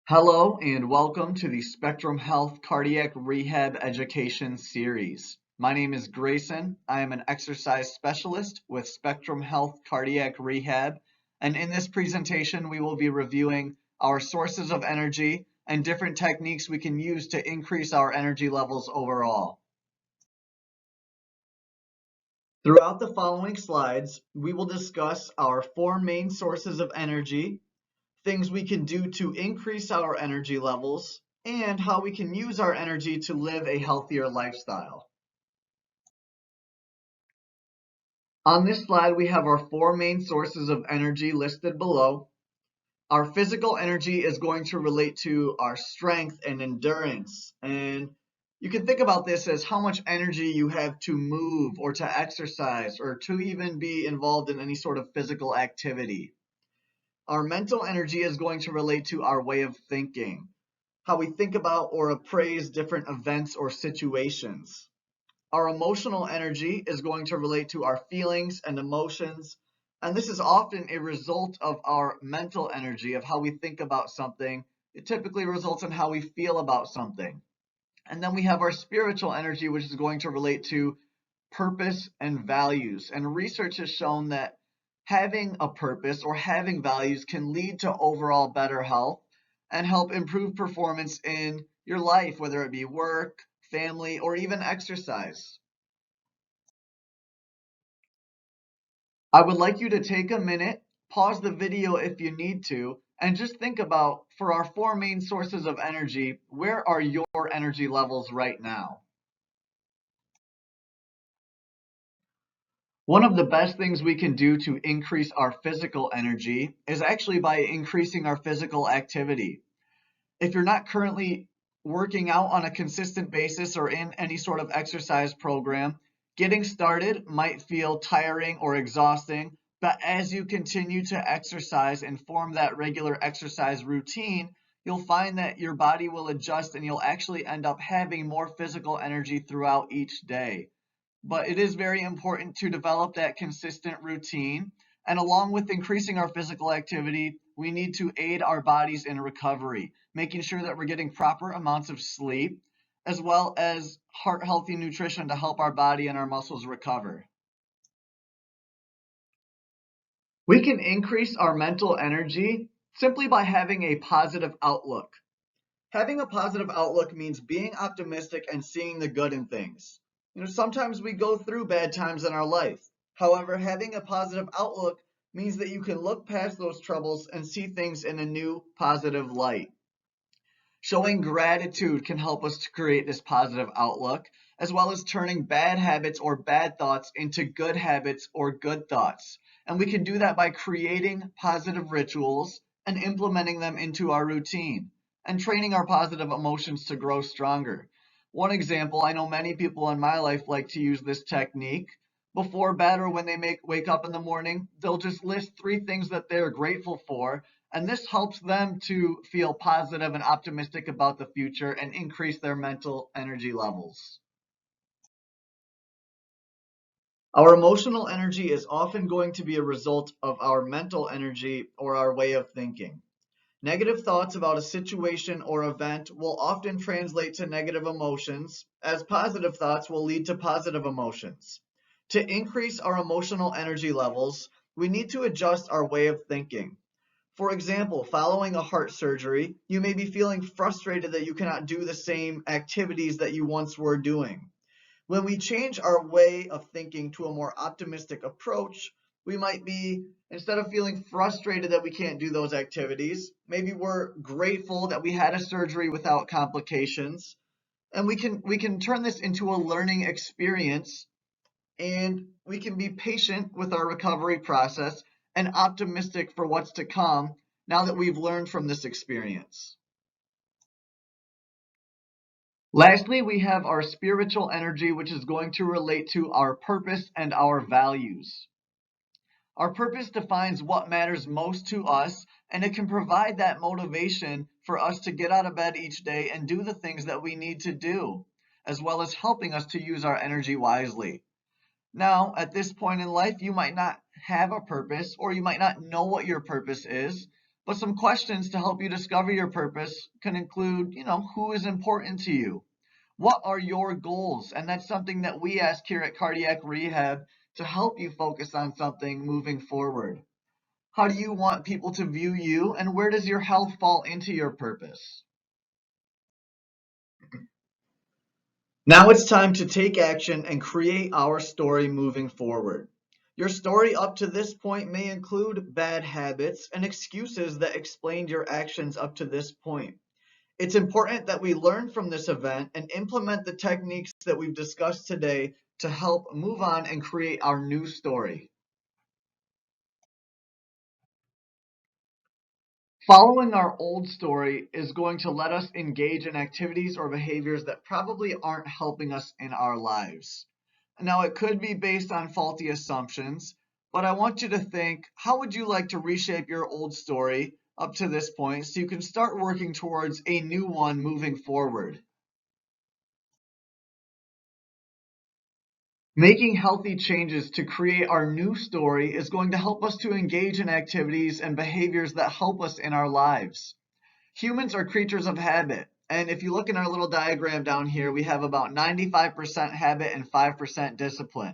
Hello and welcome to the Spectrum Health Cardiac Rehab Education Series. My name is Grayson. I am an exercise specialist with Spectrum Health Cardiac Rehab, and in this presentation we will be reviewing our sources of energy and different techniques we can use to increase our energy levels overall. Throughout the following slides, we will discuss our four main sources of energy, things we can do to increase our energy levels, and how we can use our energy to live a healthier lifestyle. On this slide, we have our four main sources of energy listed below. Our physical energy is going to relate to our strength and endurance. And you can think about this as how much energy you have to move or to exercise or to even be involved in any sort of physical activity. Our mental energy is going to relate to our way of thinking, how we think about or appraise different events or situations. Our emotional energy is going to relate to our feelings and emotions, and this is often a result of our mental energy, of how we think about something. It typically results in how we feel about something. And then we have our spiritual energy, which is going to relate to purpose and values. And research has shown that having a purpose or having values can lead to overall better health and help improve performance in your life, whether it be work, family, or even exercise. I would like you to take a minute, pause the video if you need to, and just think about, for our four main sources of energy, where are your energy levels right now? One of the best things we can do to increase our physical energy is actually by increasing our physical activity. If you're not currently working out on a consistent basis or in any sort of exercise program, getting started might feel tiring or exhausting, but as you continue to exercise and form that regular exercise routine, you'll find that your body will adjust and you'll actually end up having more physical energy throughout each day. But it is very important to develop that consistent routine. And along with increasing our physical activity, we need to aid our bodies in recovery, making sure that we're getting proper amounts of sleep, as well as heart healthy nutrition to help our body and our muscles recover. We can increase our mental energy simply by having a positive outlook. Having a positive outlook means being optimistic and seeing the good in things. Sometimes we go through bad times in our life. However, having a positive outlook means that you can look past those troubles and see things in a new positive light. Showing gratitude can help us to create this positive outlook, as well as turning bad habits or bad thoughts into good habits or good thoughts. And we can do that by creating positive rituals and implementing them into our routine and training our positive emotions to grow stronger. One example, I know many people in my life like to use this technique. Before bed or when they wake up in the morning, they'll just list three things that they're grateful for, and this helps them to feel positive and optimistic about the future and increase their mental energy levels. Our emotional energy is often going to be a result of our mental energy or our way of thinking. Negative thoughts about a situation or event will often translate to negative emotions, as positive thoughts will lead to positive emotions. To increase our emotional energy levels, we need to adjust our way of thinking. For example, following a heart surgery, you may be feeling frustrated that you cannot do the same activities that you once were doing. When we change our way of thinking to a more optimistic approach, we might be, instead of feeling frustrated that we can't do those activities, maybe we're grateful that we had a surgery without complications. And we can turn this into a learning experience, and we can be patient with our recovery process and optimistic for what's to come now that we've learned from this experience. Lastly, we have our spiritual energy, which is going to relate to our purpose and our values. Our purpose defines what matters most to us, and it can provide that motivation for us to get out of bed each day and do the things that we need to do, as well as helping us to use our energy wisely. Now, at this point in life, you might not have a purpose or you might not know what your purpose is, But some questions to help you discover your purpose can include, who is important to you? What are your goals? And that's something that we ask here at Cardiac Rehab to help you focus on something moving forward. How do you want people to view you? And where does your health fall into your purpose? Now it's time to take action and create our story moving forward. Your story up to this point may include bad habits and excuses that explained your actions up to this point. It's important that we learn from this event and implement the techniques that we've discussed today to help move on and create our new story. Following our old story is going to let us engage in activities or behaviors that probably aren't helping us in our lives. Now, it could be based on faulty assumptions, but I want you to think, how would you like to reshape your old story up to this point so you can start working towards a new one moving forward? Making healthy changes to create our new story is going to help us to engage in activities and behaviors that help us in our lives. Humans are creatures of habit. And if you look in our little diagram down here, we have about 95% habit and 5% discipline.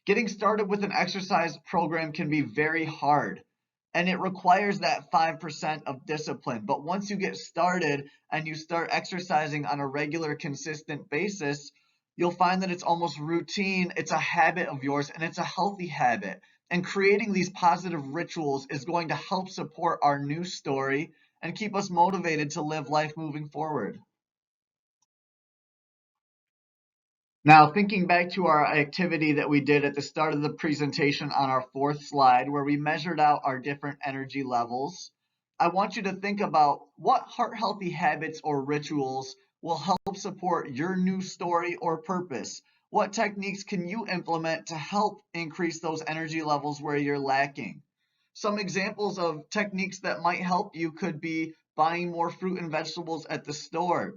Getting started with an exercise program can be very hard, and it requires that 5% of discipline. But once you get started and you start exercising on a regular, consistent basis, you'll find that it's almost routine. It's a habit of yours, and it's a healthy habit. And creating these positive rituals is going to help support our new story and keep us motivated to live life moving forward. Now, thinking back to our activity that we did at the start of the presentation on our fourth slide, where we measured out our different energy levels, I want you to think about what heart healthy habits or rituals will help support your new story or purpose. What techniques can you implement to help increase those energy levels where you're lacking? Some examples of techniques that might help you could be buying more fruit and vegetables at the store.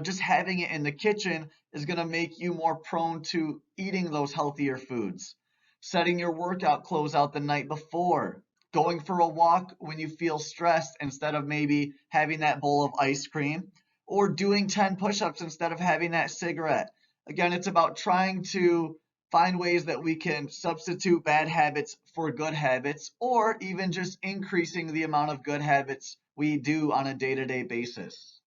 Just having it in the kitchen is going to make you more prone to eating those healthier foods. Setting your workout clothes out the night before. Going for a walk when you feel stressed instead of maybe having that bowl of ice cream. Or doing 10 push ups instead of having that cigarette. Again, it's about trying to find ways that we can substitute bad habits for good habits, or even just increasing the amount of good habits we do on a day to day basis.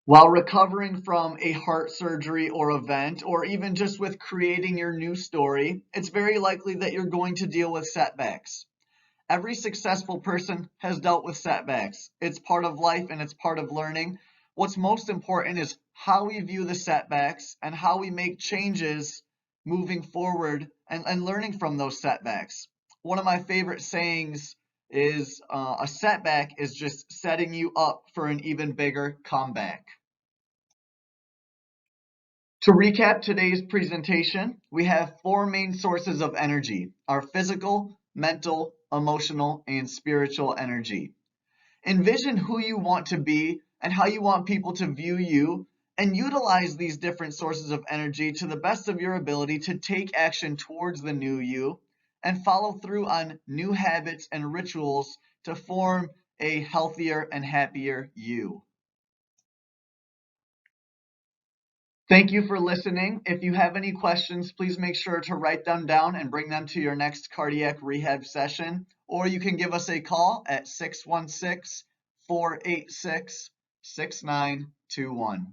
While recovering from a heart surgery or event, or even just with creating your new story, it's very likely that you're going to deal with setbacks. Every successful person has dealt with setbacks. It's part of life and it's part of learning. What's most important is how we view the setbacks and how we make changes moving forward and learning from those setbacks. One of my favorite sayings is a setback is just setting you up for an even bigger comeback. To recap today's presentation, we have four main sources of energy: our physical, mental, emotional, and spiritual energy. Envision who you want to be and how you want people to view you, and utilize these different sources of energy to the best of your ability to take action towards the new you and follow through on new habits and rituals to form a healthier and happier you. Thank you for listening. If you have any questions, please make sure to write them down and bring them to your next cardiac rehab session. Or you can give us a call at 616 486 6921.